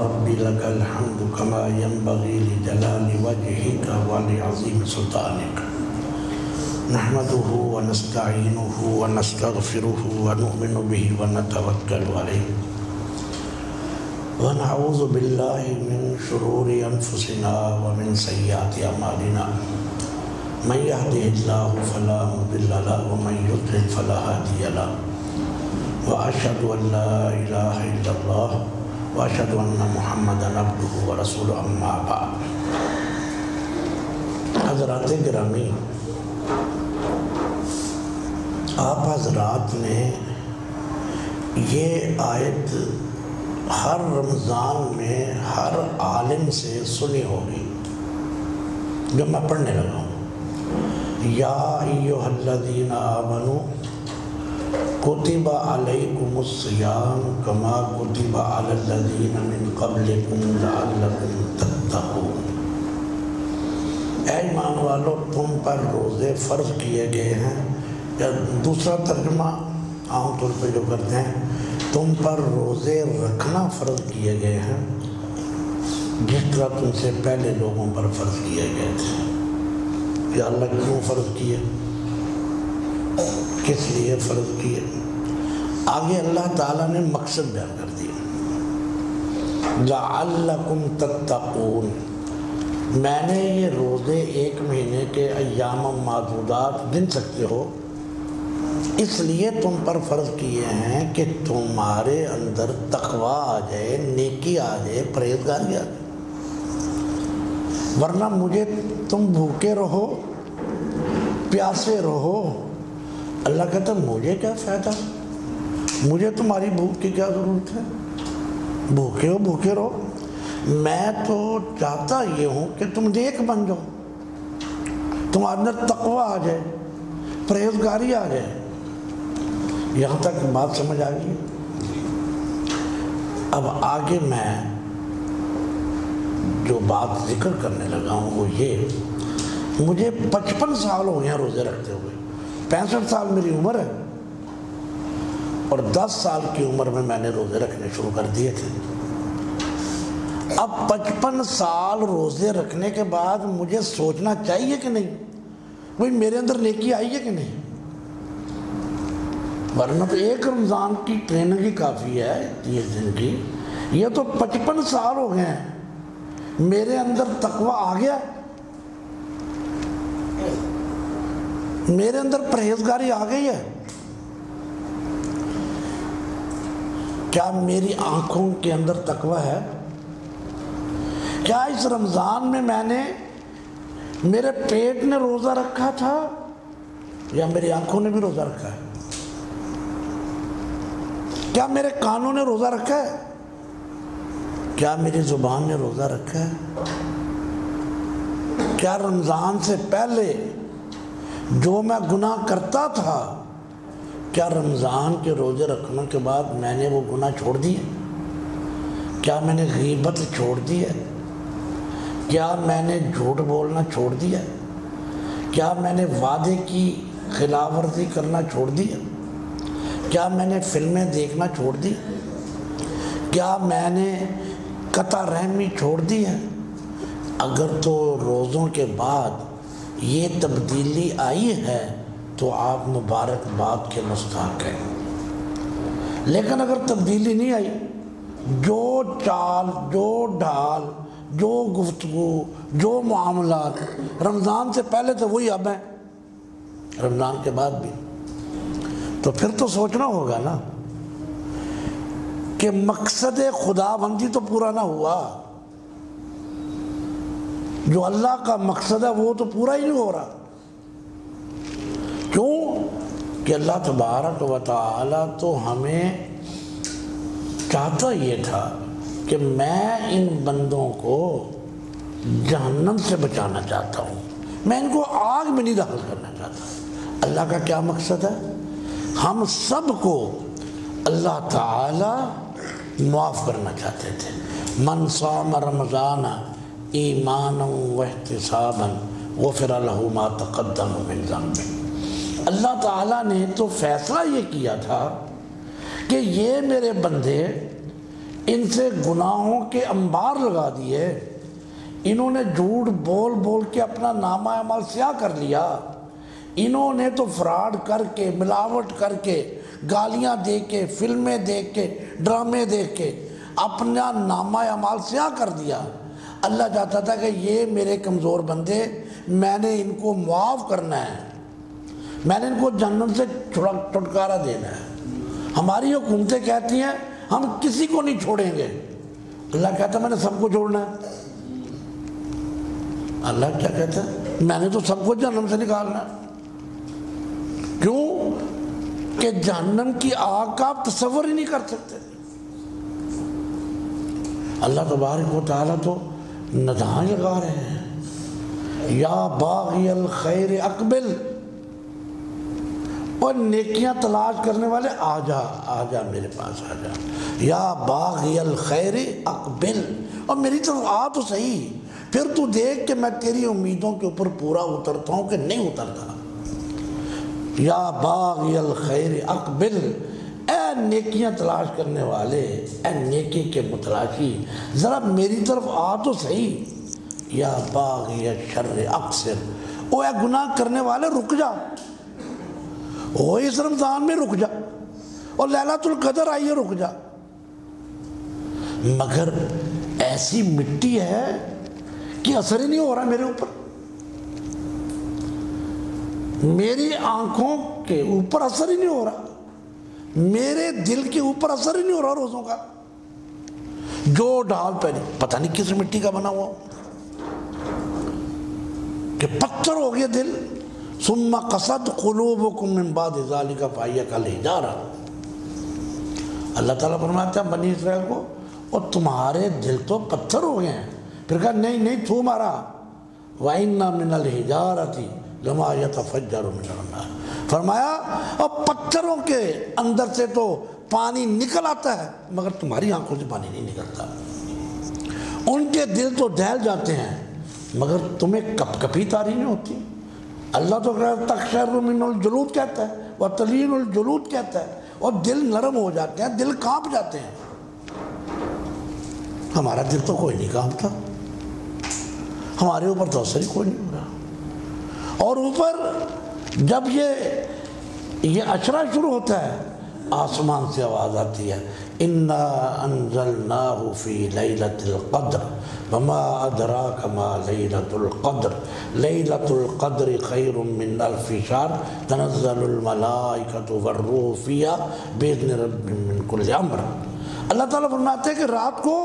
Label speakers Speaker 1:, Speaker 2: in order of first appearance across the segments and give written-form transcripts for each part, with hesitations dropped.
Speaker 1: ربی لک الحمد کما ينبغی لجلال وجهک ولعظیم سلطانک نحمده ونستعینه ونستغفره ونؤمن به ونتوکل علیہ ونعوذ باللہ من شرور انفسنا ومن سیئات اعمالنا من يهده الله فلا مضل له ومن يضلل فلا هادي له واشهد ان لا اله الا الله واشهد ان محمدا عبده ورسوله اما بعد. حضرات گرامی، آپ حضرات نے یہ آیت ہر رمضان میں ہر عالم سے سنی ہوگی جو میں پڑھنے لگا ہوں. یا ایھا الذین آمنوا کتب علیکم الصیام کما کتب علی الذین من قبلکم لعلکم تتقون. اے ایمان والو، تم پر روزے فرض کیے گئے ہیں، یا دوسرا ترجمہ عام طور پہ جو کرتے ہیں، تم پر روزے رکھنا فرض کیے گئے ہیں جس طرح تم سے پہلے لوگوں پر فرض کیے گئے تھے. یا اللہ کیوں فرض کیے، کس لیے فرض کیے؟ آگے اللہ تعالیٰ نے مقصد بیان کر دیا. لعلکم تتقون، میں نے یہ روزے ایک مہینے کے ایام معدودات گن سکتے ہو اس لیے تم پر فرض کیے ہیں کہ تمہارے اندر تقویٰ آ جائے، نیکی آ جائے، پرہیزگاری آ جائے. ورنہ مجھے تم بھوکے رہو، پیاسے رہو، اللہ کہتا ہے مجھے کیا فائدہ، مجھے تمہاری بھوک کی کیا ضرورت ہے، بھوکے ہو بھوکے رہو. میں تو چاہتا یہ ہوں کہ تم نیک بن جاؤ، تمہارے اندر تقویٰ آ جائے، پرہیزگاری آ جائے. یہاں تک بات سمجھ آ گئی. اب آگے میں جو بات ذکر کرنے لگا ہوں وہ یہ، مجھے 55 سال ہو گئے ہیں روزے رکھتے ہوئے. 65 سال میری عمر ہے اور 10 سال کی عمر میں نے روزے رکھنے شروع کر دیے تھے. اب 55 سال روزے رکھنے کے بعد مجھے سوچنا چاہیے کہ نہیں بھئی میرے اندر نیکی آئی ہے کہ نہیں. ورنہ تو ایک رمضان کی ٹریننگ ہی کافی ہے 30 دن کی. یہ تو 55 سال ہو گئے ہیں، میرے اندر تقویٰ آ گیا، میرے اندر پرہیزگاری آ گئی ہے. کیا میری آنکھوں کے اندر تقویٰ ہے؟ کیا اس رمضان میں نے میرے پیٹ نے روزہ رکھا تھا یا میری آنکھوں نے بھی روزہ رکھا ہے؟ کیا میرے کانوں نے روزہ رکھا ہے؟ کیا میری زبان نے روزہ رکھا ہے؟ کیا رمضان سے پہلے جو میں گناہ کرتا تھا، کیا رمضان کے روزے رکھنے کے بعد میں نے وہ گناہ چھوڑ دیے؟ کیا میں نے غیبت چھوڑ دی ہے؟ کیا میں نے جھوٹ بولنا چھوڑ دیا؟ کیا میں نے وعدے کی خلاف ورزی کرنا چھوڑ دیا؟ کیا میں نے فلمیں دیکھنا چھوڑ دی؟ کیا میں نے قطع رحمی چھوڑ دی ہے؟ اگر تو روزوں کے بعد یہ تبدیلی آئی ہے تو آپ مبارکباد کے مستحق ہیں. لیکن اگر تبدیلی نہیں آئی، جو چال، جو ڈھال، جو گفتگو، جو معاملات رمضان سے پہلے تھے وہی اب ہیں رمضان کے بعد بھی، تو پھر تو سوچنا ہوگا نا کہ مقصد خدا بندی تو پورا نہ ہوا. جو اللہ کا مقصد ہے وہ تو پورا ہی نہیں ہو رہا. کیوں کہ اللہ تبارک و تعالی تو ہمیں چاہتا یہ تھا کہ میں ان بندوں کو جہنم سے بچانا چاہتا ہوں، میں ان کو آگ میں نہیں داخل کرنا چاہتا. اللہ کا کیا مقصد ہے؟ ہم سب کو اللہ تعالی معاف کرنا چاہتے تھے. من صام رمضان ایمانا واحتسابا غفر له ما تقدم من ذنبه. اللہ تعالیٰ نے تو فیصلہ یہ کیا تھا کہ یہ میرے بندے ان سے گناہوں کے انبار لگا دیے، انہوں نے جھوٹ بول بول کے اپنا نامہ اعمال سیاہ کر لیا، انہوں نے تو فراڈ کر کے، ملاوٹ کر کے، گالیاں دے کے، فلمیں دیکھ کے، ڈرامے دیکھ کے اپنا نامہ اعمال سیاہ کر دیا۔ اللہ چاہتا تھا کہ یہ میرے کمزور بندے، میں نے ان کو معاف کرنا ہے، میں نے ان کو جہنم سے چھٹکارا دینا ہے۔ ہماری حکومتیں کہتی ہیں ہم کسی کو نہیں چھوڑیں گے، اللہ کہتا ہے میں نے سب کو چھوڑنا ہے۔ اللہ کیا کہتا ہے؟ میں نے تو سب کو جہنم سے نکالنا ہے۔ کیوں کہ جہنم کی آگ کا آپ تصور ہی نہیں کر سکتے۔ اللہ تبارک و تعالیٰ تو ندائیں لگا رہے ہیں، یا باغی الخیر اقبل، اور نیکیاں تلاش کرنے والے آ جا میرے پاس آ جا، یا باغی الخیر اقبل، اور میری طرف آ تو صحیح، پھر تو دیکھ کہ میں تیری امیدوں کے اوپر پورا اترتا ہوں کہ نہیں اترتا۔ یا باغی الخیر اقبل، اے نیکیاں تلاش کرنے والے، اے نیکی کے متلاشی، ذرا میری طرف آ تو صحیح۔ یا باغی الشر اقصر، او اے گناہ کرنے والے رک جا، او اس رمضان میں رک جا، اور لیلۃ القدر آئیے رک جا۔ مگر ایسی مٹی ہے کہ اثر ہی نہیں ہو رہا میرے اوپر، میری آنکھوں کے اوپر اثر ہی نہیں ہو رہا، میرے دل کے اوپر اثر ہی نہیں ہو رہا روزوں کا، جو ڈال پہ نہیں، پتہ نہیں کس مٹی کا بنا ہوا کہ پتھر ہو گیا دل۔ ثم قست قلوبکم من بعد ذلک فہی کالحجارہ، اللہ تعالیٰ فرماتا ہے بنی اسرائیل کو، اور تمہارے دل تو پتھر ہو گئے ہیں۔ پھر کہا نہیں تو مارا، وَإِنَّ مِنَ الْحِجَارَةِ لَمَا يَتَفَجَّرُ مِنْهُ الْأَنْهَارُ، فرمایا اور پتھروں کے اندر سے تو پانی نکل آتا ہے مگر تمہاری آنکھوں سے پانی نہیں نکلتا، ان کے دل تو دہل جاتے ہیں مگر تمہیں کپ کپی تاری نہیں ہوتی۔ اللہ تو تقشعر من الجلود کہتا ہے، وتلین الجلود کہتا ہے، اور دل نرم ہو جاتے ہیں، دل کانپ جاتے ہیں۔ ہمارا دل تو کوئی نہیں کانپتا، ہمارے اوپر تو اثر ہی کوئی نہیں ہو رہا۔ اور اوپر جب یہ عشرہ شروع ہوتا ہے، آسمان سے آواز آتی ہے اِنَّا أَنزَلْنَاهُ فِي لَيْلَةِ الْقَدْرِ وَمَا أَدْرَاكَ مَا لَيْلَةُ الْقَدْرِ لَيْلَةُ الْقَدْرِ خَيْرٌ مِّنْ أَلْفِ شَهْرٍ تَنَزَّلُ الْمَلَائِكَةُ وَالرُّوحُ فِيهَا بِإِذْنِ رَبِّهِم مِّن كُلِّ أَمْرٍ۔ اللہ تعالیٰ فرماتے ہیں کہ رات کو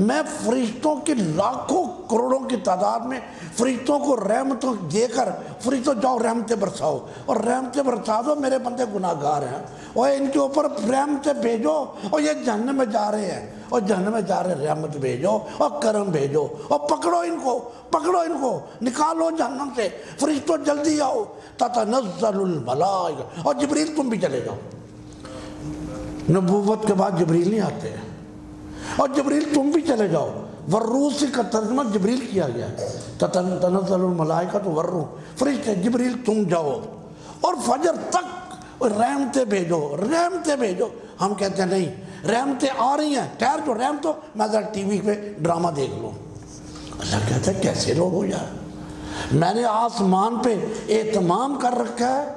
Speaker 1: میں فرشتوں کی لاکھوں کروڑوں کی تعداد میں فرشتوں کو رحمتوں دے کر، فرشتوں جاؤ رحمتیں برساؤ، اور رحمتیں برسا دو، میرے بندے گناہ گار ہیں، اور ان کے اوپر رحمتیں بھیجو، اور یہ جہنم میں جا رہے ہیں، اور جہنم میں جا رہے رحمت بھیجو اور کرم بھیجو، اور پکڑو ان کو نکالو جہنم سے، فرشتوں جلدی آؤ، تتنزل الملائکہ، اور جبریل تم بھی چلے جاؤ۔ نبوت کے بعد جبریل نہیں آتے، اور جبریل تم بھی چلے جاؤ، والروح کا ترجمہ جبریل کیا گیا ہے، تنزل الملائکۃ والروح، فرشتے جبریل تم جاؤ، اور فجر تک رحمتیں بھیجو۔ ہم کہتے ہیں نہیں، رحمتیں آ رہی ہیں، ٹھہر جو رحمت ہو، میں ذرا ٹی وی پہ ڈرامہ دیکھ لوں۔ اللہ کہتا ہے کیسے لوگ ہو یار، میں نے آسمان پہ اہتمام کر رکھا ہے،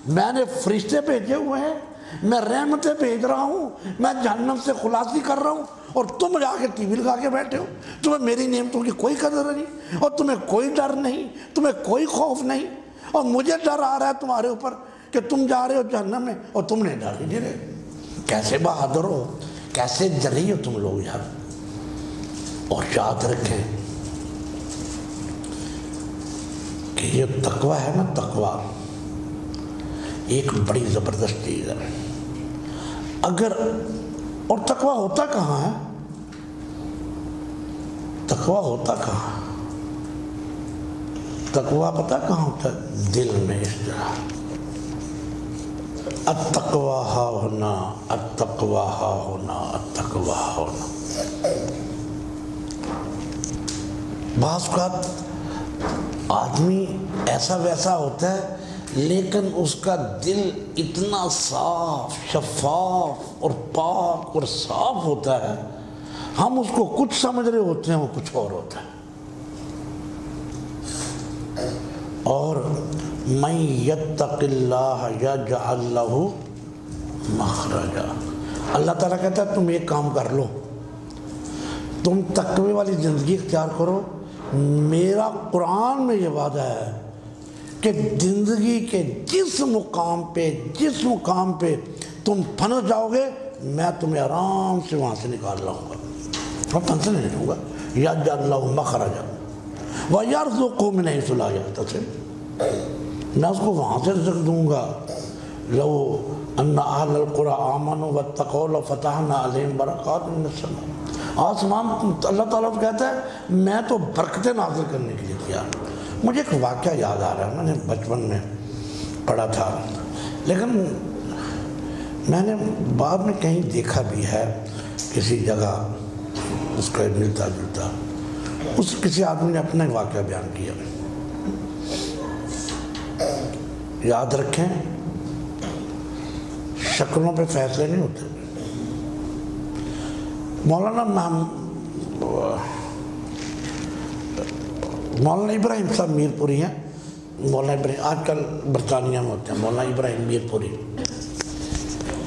Speaker 1: میں نے فرشتے بھیجے ہوئے ہیں، میں رحمتیں بھیج رہا ہوں، میں جہنم سے خلاصی کر رہا ہوں، اور تم جا کے ٹی وی لگا کے بیٹھے ہو، تمہیں میری نعمتوں کی کوئی قدر نہیں، اور تمہیں کوئی ڈر نہیں، تمہیں کوئی خوف نہیں، اور مجھے ڈر آ رہا ہے تمہارے اوپر کہ تم جا رہے ہو جہنم میں، اور تم نے ڈر ہی نہیں رہے۔ کیسے بہادر ہو، کیسے جری ہو تم لوگ یار۔ اور یاد رکھیں کہ یہ تقوی ہے نا، تقوی ایک بڑی زبردست چیز ہے۔ اگر اور تقوی ہوتا کہاں ہے؟ تقوی ہوتا کہاں؟ تقوی پتہ کہاں ہوتا ہے؟ دل میں اس طرح، التقوی ہا ہونا، التقوی ہا ہونا، التقوی ہا ہونا۔ بعض اوقات آدمی ایسا ویسا ہوتا ہے لیکن اس کا دل اتنا صاف، شفاف اور پاک اور صاف ہوتا ہے ہم اس کو کچھ سمجھ رہے ہوتے ہیں، وہ کچھ اور ہوتا ہے۔ اور من یتق اللہ یجعل لہ مخرجا، اللہ تعالیٰ کہتا ہے تم ایک کام کر لو، تم تقوی والی زندگی اختیار کرو، میرا قرآن میں یہ وعدہ ہے کہ زندگی کے جس مقام پہ تم پھنس جاؤ گے میں تمہیں آرام سے وہاں سے نکال لاؤں گا، میں پھنسے نہیں دوں گا۔ یجعل لہ مخرجا وَيَرْزُقْهُ مِنْ حَيْثُ لَا يَحْتَسِبُ، میں اس کو وہاں سے رزق دوں گا۔ لو ان اہل القریٰ آمنوا واتقوا لفتحنا علیہم برکات من السماء، آسمان اللہ تعالیٰ کہتا ہے میں تو برکتیں نازل کرنے کے لیے کیا۔ مجھے ایک واقعہ یاد آ رہا ہے، میں نے بچپن میں پڑھا تھا، لیکن میں نے بعد میں کہیں دیکھا بھی ہے کسی جگہ اس کا ملتا جلتا، اس کسی آدمی نے اپنا واقعہ بیان کیا۔ یاد رکھیں شکلوں پہ فیصلے نہیں ہوتے۔ مولانا ابراہیم صاحب میر پوری ہیں، مولانا ابراہیم آج کل برطانیہ میں ہوتے ہیں، مولانا ابراہیم میر پوری۔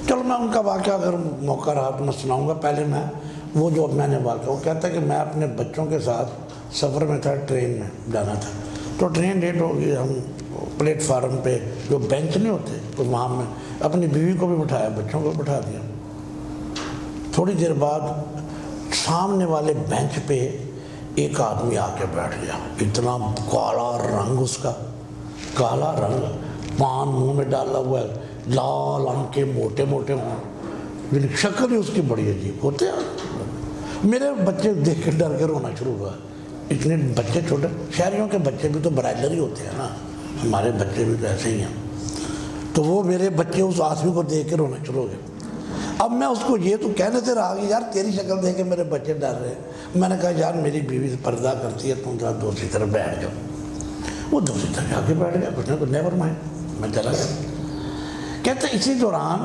Speaker 1: چلو میں ان کا واقعہ اگر موقع رہا تو میں سناؤں گا۔ پہلے میں نے واقعہ، وہ کہتا ہے کہ میں اپنے بچوں کے ساتھ سفر میں تھا، ٹرین میں جانا تھا، تو ٹرین لیٹ ہو گئی، ہم پلیٹ فارم پہ جو بینچ نہیں ہوتے تو وہاں میں اپنی بیوی کو بھی بٹھایا، بچوں کو بٹھا دیا۔ تھوڑی دیر بعد سامنے والے بینچ پہ ایک آدمی آ کے بیٹھ گیا، اتنا کالا رنگ، اس کا کالا رنگ، پان منہ میں ڈالا ہوا ہے، لال آنکھیں، موٹے موٹے ہوں، شکل ہی اس کی بڑی عجیب ہوتے ہیں۔ میرے بچے دیکھ کے ڈر کے رونا شروع ہوا، اتنے بچے چھوٹے، شہریوں کے بچے بھی تو برائلر ہی ہوتے ہیں نا، ہمارے بچے بھی تو ایسے ہی ہیں۔ تو وہ میرے بچے اس آدمی کو دیکھ کے رونا شروع ہو گئے۔ اب میں اس کو یہ تو کہنے سے رہا کہ یار تیری شکل دیکھ کے میرے بچے ڈر رہے ہیں۔ میں نے کہا یار میری بیوی پردہ کرتی ہے، تم ذرا دوسری طرف بیٹھ جاؤ۔ وہ دوسری طرف جا کے بیٹھ گیا، کچھ نہ کچھ نیور مائنڈ، میں چلا گیا۔ کہتے اسی دوران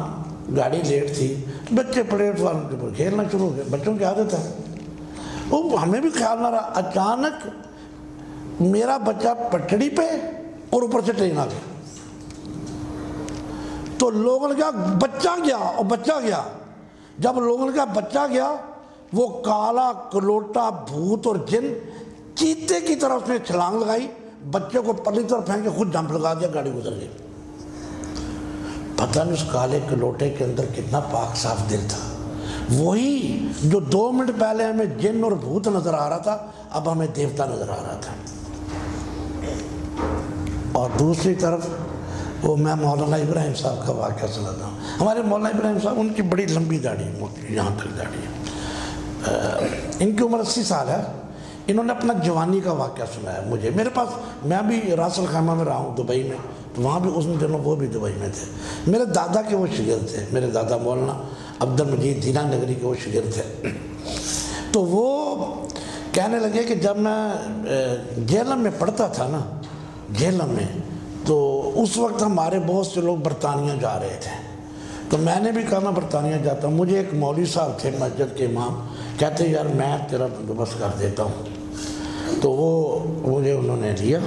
Speaker 1: گاڑی لیٹ تھی، بچے پلیٹ فارم کے اوپر کھیلنا شروع ہو گئے، بچوں کی عادت ہے، وہ ہمیں بھی خیال نہ رہا۔ اچانک میرا بچہ پٹڑی پہ اور اوپر سے ٹرین آ گیا، تو لوگوں نے کہا بچہ گیا، اور بچہ گیا۔ جب لوگوں نے کہا بچہ گیا، وہ کالا کلوٹا بھوت اور جن چیتے کی طرح اس نے چھلانگ لگائی، بچے کو پرلی طرف پھینک کے خود جمپ لگا دیا، گاڑی گزر گئی۔ پتہ نہیں اس کالے کلوٹے کے اندر کتنا پاک صاف دل تھا، وہی جو 2 منٹ پہلے ہمیں جن اور بھوت نظر آ رہا تھا اب ہمیں دیوتا نظر آ رہا تھا۔ اور دوسری طرف وہ میں مولانا ابراہیم صاحب کا واقعہ سناتا ہوں۔ ہمارے مولانا ابراہیم صاحب، ان کی بڑی لمبی داڑھی، موٹی یہاں تک داڑھی ہے، ان کی عمر 80 سال ہے۔ انہوں نے اپنا جوانی کا واقعہ سنایا مجھے، میرے پاس، میں بھی راس الخیمہ میں رہا ہوں دبئی میں، تو وہاں بھی اس دنوں وہ بھی دبئی میں تھے، میرے دادا کے وہ شاگرد تھے، میرے دادا مولانا عبد المجید دینا نگری کے وہ شاگرد تھے۔ تو وہ کہنے لگے کہ جب میں جہلم میں پڑھتا تھا نا، جہلم میں، تو اس وقت ہمارے بہت سے لوگ برطانیہ جا رہے تھے، تو میں نے بھی کہا میں برطانیہ جاتا ہوں۔ مجھے ایک مولوی صاحب تھے مسجد کے امام، کہتے یار میں تیرا بندوبست کر دیتا ہوں۔ تو وہ مجھے انہوں نے لیا،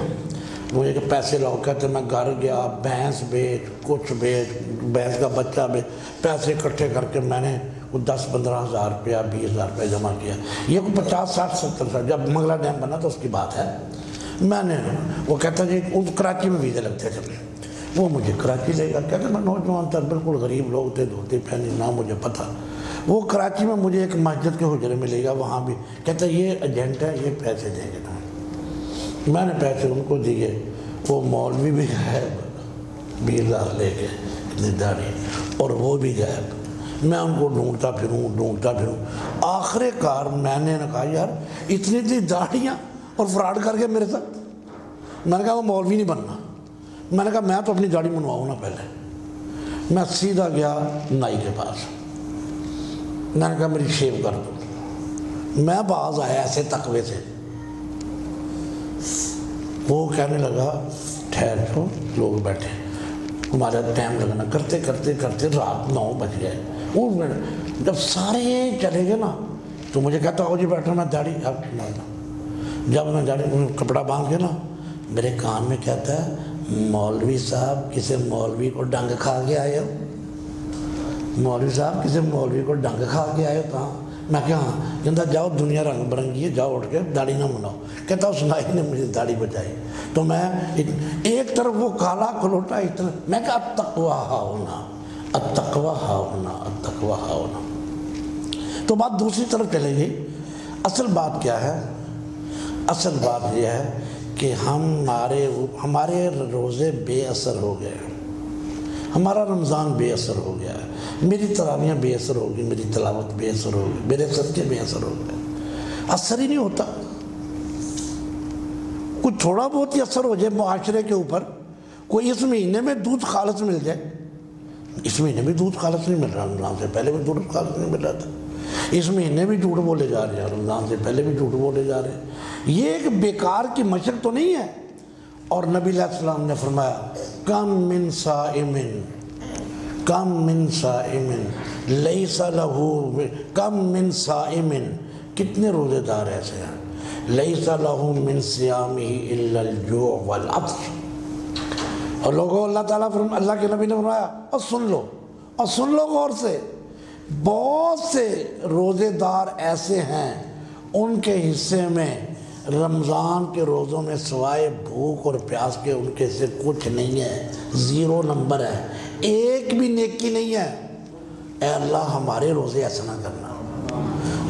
Speaker 1: مجھے کہ پیسے لاؤ، کہتے میں گھر گیا، بھینس بیچ، کچھ بیچ، بھینس کا بچہ بیچ، پیسے اکٹھے کر کے میں نے 10-15 ہزار روپیہ 20 ہزار روپیہ جمع کیا۔ یہ کوئی 50-60-70 سال جب منگلہ ڈیم بنا تو اس کی بات ہے۔ میں نے، وہ کہتا جی کراچی میں ویزے لگتے تھے، وہ مجھے کراچی لے گا، کہتے میں نوجوان تھا، بالکل غریب لوگ تھے، دھوتی پہنی نہ مجھے پتہ۔ وہ کراچی میں مجھے ایک مسجد کے حجرے میں لے گا، وہاں بھی کہتا یہ ایجنٹ ہے، یہ پیسے دیں گے تمہیں۔ میں نے پیسے ان کو دیے، وہ مولوی بھی غائب 20 ہزار لے کے، اتنی داڑھی، اور وہ بھی غائب۔ میں ان کو ڈھونڈتا پھروں، آخر کار میں نے کہا یار اتنی داڑھیاں اور فراڈ کر کے میرے ساتھ۔ میں نے کہا وہ مولوی نہیں بننا، میں نے کہا میں تو اپنی داڑھی منواؤں نا پہلے۔ میں سیدھا گیا نائی کے پاس، میں نے کہا میری شیو کر دو۔ میں باز آیا ایسے تقوی سے، وہ کہنے لگا ٹھہر جو، لوگ بیٹھے، ہمارا ٹائم لگنا، کرتے رات 9 بج گئے۔ وہ جب سارے چلے گئے نا، تو مجھے کہتا ہو جی بیٹھا میں داڑھی اب جب میں داڑھی کپڑا باندھ کے نا میرے کان میں کہتا ہے مولوی صاحب کسی مولوی کو ڈنگ کھا کے آئے ہو، مولوی صاحب کسی مولوی کو ڈنگ کھا کے آئے ہو کہاں؟ میں کہا ہاں۔ کہتا جاؤ دنیا رنگ برنگی ہے، جاؤ اٹھ کے داڑھی نہ مناؤ۔ کہتا اس نائی نے مجھے داڑھی بچائی تو میں ایک طرف وہ کالا کھلوٹا اتنا، میں کہا التقوی ہاہنا التقوی ہاہنا التقوی ہاہنا۔ تو بات دوسری طرف چلے گئی۔ اصل بات کیا ہے؟ اصل بات یہ ہے کہ ہمارے روزے بے اثر ہو گئے، ہمارا رمضان بے اثر ہو گیا ہے، میری تراویحیں بے اثر ہو گئی، میری تلاوت بے اثر ہو گئی، میرے صدقے بے اثر ہو گئے، اثر ہی نہیں ہوتا۔ کچھ تھوڑا بہت ہی اثر ہو جائے معاشرے کے اوپر، کوئی اس مہینے میں دودھ خالص مل جائے، اس مہینے بھی دودھ خالص نہیں مل رہا، رمضان سے پہلے بھی دودھ خالص نہیں مل رہا تھا، اس مہینے بھی جھوٹ بولے جا رہے ہیں، رمضان سے پہلے بھی جھوٹ بولے جا رہے ہیں۔ یہ ایک بیکار کی مشق تو نہیں ہے۔ اور نبی علیہ السلام نے فرمایا کم من صائم کم من صائم لیس لہ کم من صائم، کتنے روزے دار ایسے ہیں لیس لہ من صیامہ الا الجوع والعطش۔ اور لوگوں اللہ کے نبی نے فرمایا اور سن لو غور سے، بہت سے روزے دار ایسے ہیں ان کے حصے میں رمضان کے روزوں میں سوائے بھوک اور پیاس کے ان کے حصے کچھ نہیں ہے، 0 نمبر ہے، ایک بھی نیکی نہیں ہے۔ اے اللہ ہمارے روزے ایسا نہ کرنا،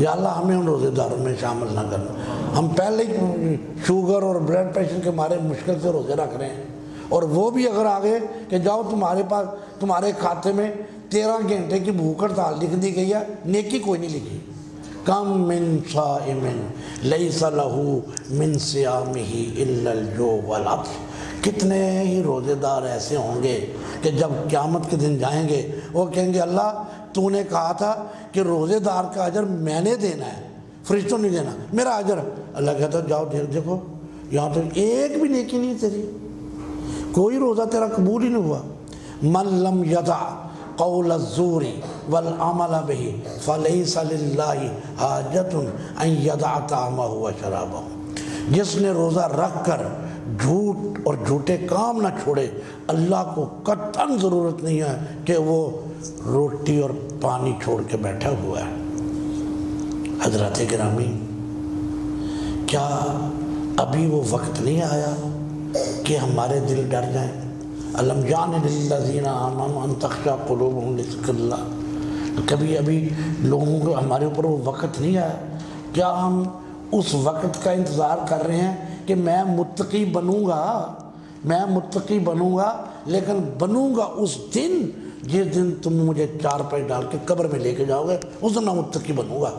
Speaker 1: یا اللہ ہمیں ان روزے داروں میں شامل نہ کرنا۔ ہم پہلے ہی شوگر اور بلڈ پریشر کے مارے مشکل سے روزے رکھ رہے ہیں، اور وہ بھی اگر آگے کہ جاؤ تمہارے کھاتے میں 13 گھنٹے کی بھوک ہڑتال لکھ دی گئی ہے، نیکی کوئی نہیں لکھی۔ کم من صائم لیس لہ من صیامہ الا الجوع والعطش۔ کتنے ہی روزے دار ایسے ہوں گے کہ جب قیامت کے دن جائیں گے وہ کہیں گے اللہ تو نے کہا تھا کہ روزے دار کا اجر میں نے دینا ہے، فرشتوں نہیں دینا، میرا اجر۔ اللہ کہتا ہے جاؤ دیکھو یہاں تو ایک بھی نیکی نہیں تیری، کوئی روزہ تیرا قبول ہی نہیں ہوا۔ من لم یدع قول الزور والعمل به فلیس للہ حاجت ان یدع طعامہ وشرابہ۔ جس نے روزہ رکھ کر جھوٹ اور جھوٹے کام نہ چھوڑے، اللہ کو قطعاً ضرورت نہیں ہے کہ وہ روٹی اور پانی چھوڑ کے بیٹھا ہوا ہے۔ حضرات گرامی، کیا ابھی وہ وقت نہیں آیا کہ ہمارے دل ڈر جائیں؟ الم جان للذین آمنوا ان تخشع قلوبهم لذکر اللہ۔ کبھی ابھی لوگوں کو ہمارے اوپر وہ وقت نہیں آیا؟ کیا ہم اس وقت کا انتظار کر رہے ہیں کہ میں متقی بنوں گا، لیکن بنوں گا اس دن جس دن تم مجھے 4 پائی ڈال کے قبر میں لے کے جاؤ گے، اس دن میں متقی بنوں گا۔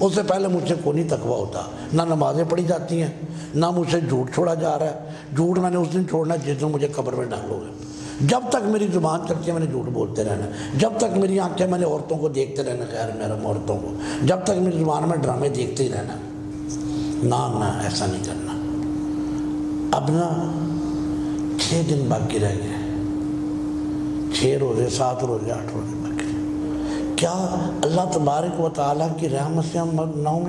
Speaker 1: اس سے پہلے مجھ سے کوئی نہیں تقویٰ ہوتا، نہ نمازیں پڑھی جاتی ہیں، نہ مجھ سے جھوٹ چھوڑا جا رہا ہے۔ جھوٹ میں نے اس دن چھوڑنا ہے جس دن مجھے قبر میں ڈالو گے۔ جب تک میری زبان چلتی ہے میں نے جھوٹ بولتے رہنا، جب تک میری آنکھیں میں نے عورتوں کو دیکھتے رہنا، خیر محرم عورتوں کو، جب تک میری زبان میں ڈرامے دیکھتے ہی رہنا۔ نہ ایسا نہیں کرنا۔ اب نا 6 دن باقی رہ گئے، 6 روزے 7 روزے 8 روزے باقی۔ کیا اللہ تبارک و تعالیٰ کی رحمت سے ہم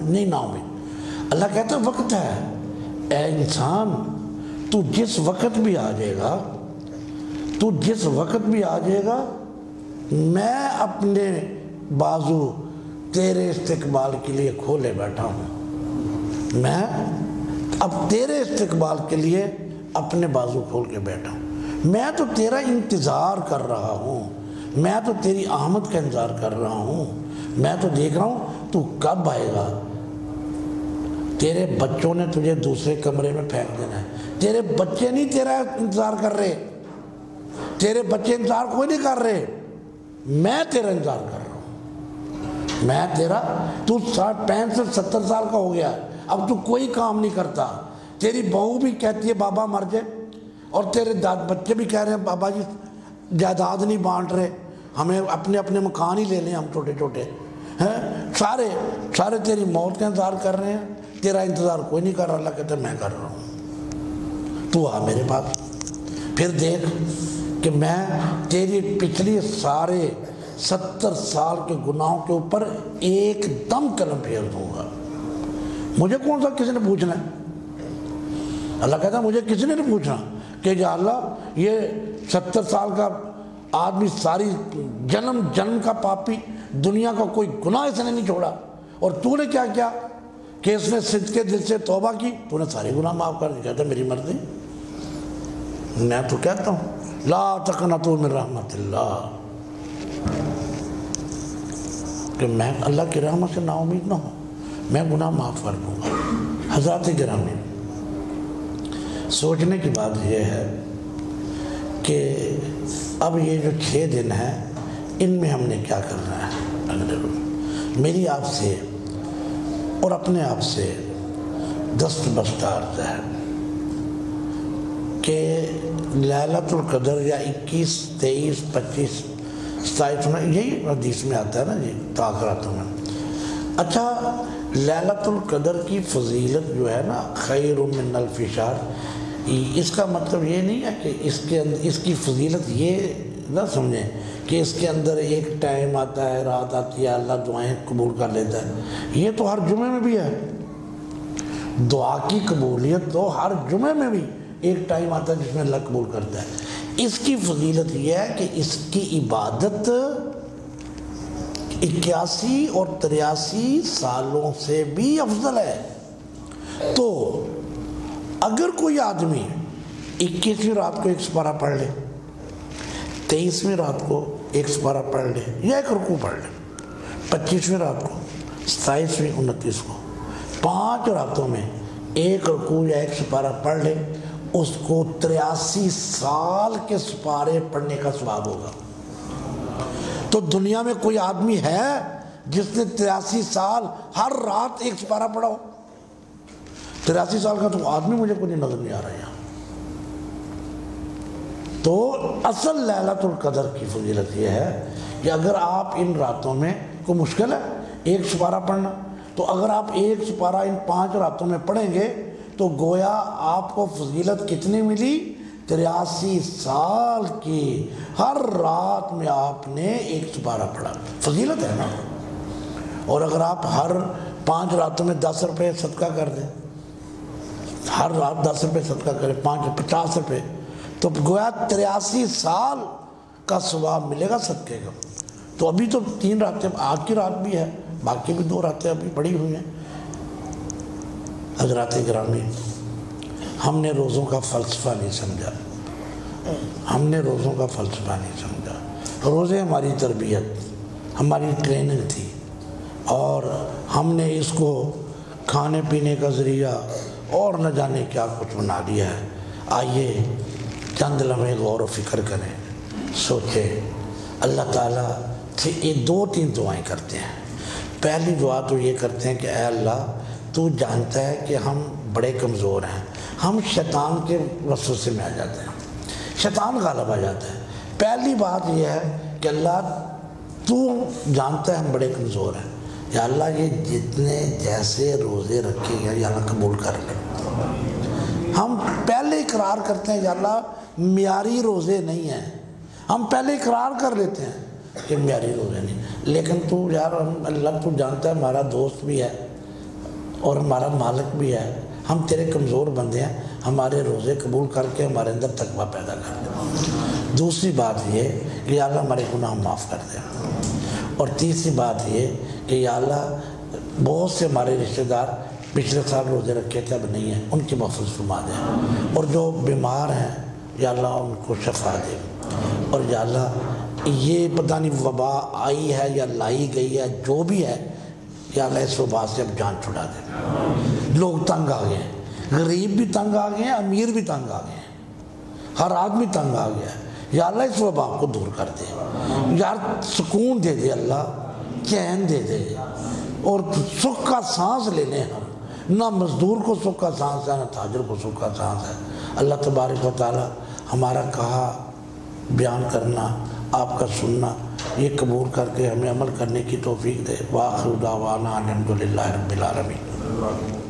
Speaker 1: نہیں نا امید؟ اللہ کہتا ہے وقت ہے، اے انسان تو جس وقت بھی آ جائے گا میں اپنے بازو تیرے استقبال کے لیے کھولے بیٹھا ہوں، میں اب تیرے استقبال کے لیے اپنے بازو کھول کے بیٹھا ہوں، میں تو تیرا انتظار کر رہا ہوں، میں تو تیری آمد کا انتظار کر رہا ہوں، میں تو دیکھ رہا ہوں تو کب آئے گا۔ تیرے بچوں نے تجھے دوسرے کمرے میں پھینک دینا ہے، تیرے بچے نہیں تیرا انتظار کر رہے، تیرے بچے انتظار کوئی نہیں کر رہے، میں تیرا انتظار کر رہا ہوں۔ میں تیرا، تو 65 70 سال کا ہو گیا، اب تو کوئی کام نہیں کرتا، تیری بہو بھی کہتی ہے بابا مر جائے، اور تیرے بچے بھی کہہ رہے ہیں بابا جی جائیداد نہیں بانٹ رہے، ہمیں اپنے اپنے مکان ہی لے لیں ہم چھوٹے چھوٹے ہیں، سارے تیری موت کا انتظار کر رہے ہیں، تیرا انتظار کوئی نہیں کر رہا۔ اللہ کہتا ہے میں کر رہا ہوں، تو آ میرے پاس، پھر دیکھ کہ میں تیری پچھلی سارے 70 سال کے گناہوں کے اوپر ایک دم قلم پھیر دوں گا۔ مجھے کون سا کسی نے پوچھنا ہے؟ اللہ کہتا ہے مجھے کسی نے نہیں پوچھنا کہ یا اللہ یہ 70 سال کا آدمی ساری جنم کا پاپی، دنیا کا کوئی گناہ اس نے نہیں چھوڑا، اور تو نے کیا کیا کہ اس نے صدقے دل سے توبہ کی، تو نے سارے گناہ معاف کر دی۔ کہتا ہے میری مرضی، میں تو کہتا ہوں لا تقنطوا من رحمت اللہ، کہ میں اللہ کی رحمت سے نا امید نہ ہوں، میں گناہ معاف کر دوں گا۔ حضرات گرامی، سوچنے کی بات یہ ہے کہ اب یہ جو 6 دن ہیں ان میں ہم نے کیا کرنا ہے اگلے روز۔ میری آپ سے اور اپنے آپ سے دست بستار ہے کہ لیلۃ القدر یا 21، 23، 25، 27، یہی حدیث میں آتا ہے نا جی تاخراتوں میں۔ اچھا، لیلۃ القدر کی فضیلت جو ہے نا خیر من الف شہر، اس کا مطلب یہ نہیں ہے کہ اس کی فضیلت یہ نہ سمجھیں کہ اس کے اندر ایک ٹائم آتا ہے، رات آتی ہے، اللہ دعائیں قبول کر لیتا ہے۔ یہ تو ہر جمعے میں بھی ہے، دعا کی قبولیت تو ہر جمعے میں بھی ایک ٹائم آتا ہے جس میں اللہ قبول کرتا ہے۔ اس کی فضیلت یہ ہے کہ اس کی عبادت 81 اور 83 سالوں سے بھی افضل ہے۔ تو اگر کوئی آدمی 21ویں رات کو ایک سپارہ پڑھ لے، 23ویں رات کو ایک سپارہ پڑھ لے یا ایک رکوع پڑھ لے، 25ویں رات کو، 27ویں، 29 کو، 5 راتوں میں ایک رکوع یا ایک سپارہ پڑھ لے، اس کو 83 سال کے سپارے پڑھنے کا ثواب ہوگا۔ تو دنیا میں کوئی آدمی ہے جس نے 83 سال ہر رات ایک سپارہ پڑھا ہو؟ 83 سال کا تو آدمی مجھے کوئی نظر نہیں آ رہا یہاں۔ تو اصل لیلۃ القدر کی فضیلت یہ ہے کہ اگر آپ ان راتوں میں، کوئی مشکل ہے ایک سپارہ پڑھنا، تو اگر آپ ایک سپارہ ان 5 راتوں میں پڑھیں گے تو گویا آپ کو فضیلت کتنی ملی؟ 83 سال کی ہر رات میں آپ نے ایک سپارہ پڑھا، فضیلت ہے نا۔ اور اگر آپ ہر 5 راتوں میں 10 روپے صدقہ کر دیں، ہر رات 10 روپے صدقہ کریں، 50 روپے، تو گویا 83 سال کا ثواب ملے گا صدقے کا۔ تو ابھی تو 3 راتیں، آج کی رات بھی ہے، باقی بھی 2 راتیں ابھی پڑی ہوئی ہیں۔ حضرات گرامی، ہم نے روزوں کا فلسفہ نہیں سمجھا، ہم نے روزوں کا فلسفہ نہیں سمجھا۔ روزے ہماری تربیت، ہماری ٹریننگ تھی، اور ہم نے اس کو کھانے پینے کا ذریعہ اور نہ جانے کیا کچھ بنا لیا ہے۔ آئیے چند لمحے غور و فکر کریں، سوچیں۔ اللہ تعالیٰ سے یہ 2-3 دعائیں کرتے ہیں۔ پہلی دعا تو یہ کرتے ہیں کہ اے اللہ، تو جانتا ہے کہ ہم بڑے کمزور ہیں، ہم شیطان کے وسوسے میں آ جاتے ہیں، شیطان غالب آ جاتا ہے۔ پہلی بات یہ ہے کہ اللہ تو جانتا ہے ہم بڑے کمزور ہیں، یا اللہ یہ جتنے جیسے روزے رکھے گئے یا اللہ قبول کر لے۔ ہم پہلے اقرار کرتے ہیں یا اللہ معیاری روزے نہیں ہیں، ہم پہلے اقرار کر لیتے ہیں کہ معیاری روزے نہیں، لیکن تو یار اللہ تو جانتا ہے ہمارا دوست بھی ہے اور ہمارا مالک بھی ہے، ہم تیرے کمزور بندے ہیں، ہمارے روزے قبول کر کے ہمارے اندر تقویٰ پیدا کر دے۔ دوسری بات یہ کہ یا اللہ ہمارے گناہ معاف کر دے، اور تیسری بات یہ کہ یا اللہ بہت سے ہمارے رشتہ دار پچھلے سال روزے رکھے تھے اب نہیں ہیں، ان کی محفوظ فرما دے، اور جو بیمار ہیں یا اللہ ان کو شفا دے، اور یا اللہ یہ پتہ نہیں وبا آئی ہے یا لائی گئی ہے جو بھی ہے، یا اللہ اس وبا سے اب جان چھڑا دے۔ لوگ تنگ آ گئے ہیں، غریب بھی تنگ آ گئے ہیں، امیر بھی تنگ آ گئے ہیں، ہر آدمی تنگ آ گیا ہے، یا اللہ اس وبا کو دور کر دے، یار سکون دے دے، اللہ چین دے دے، اور سکھ کا سانس لے لیں ہم۔ نہ مزدور کو سکھ کا سانس ہے، نہ تاجر کو سکھ کا سانس ہے۔ اللہ تبارک و تعالی ہمارا کہا بیان کرنا، آپ کا سننا، یہ قبول کر کے ہمیں عمل کرنے کی توفیق دے۔ وآخر دعوانا الحمدللہ رب العالمین۔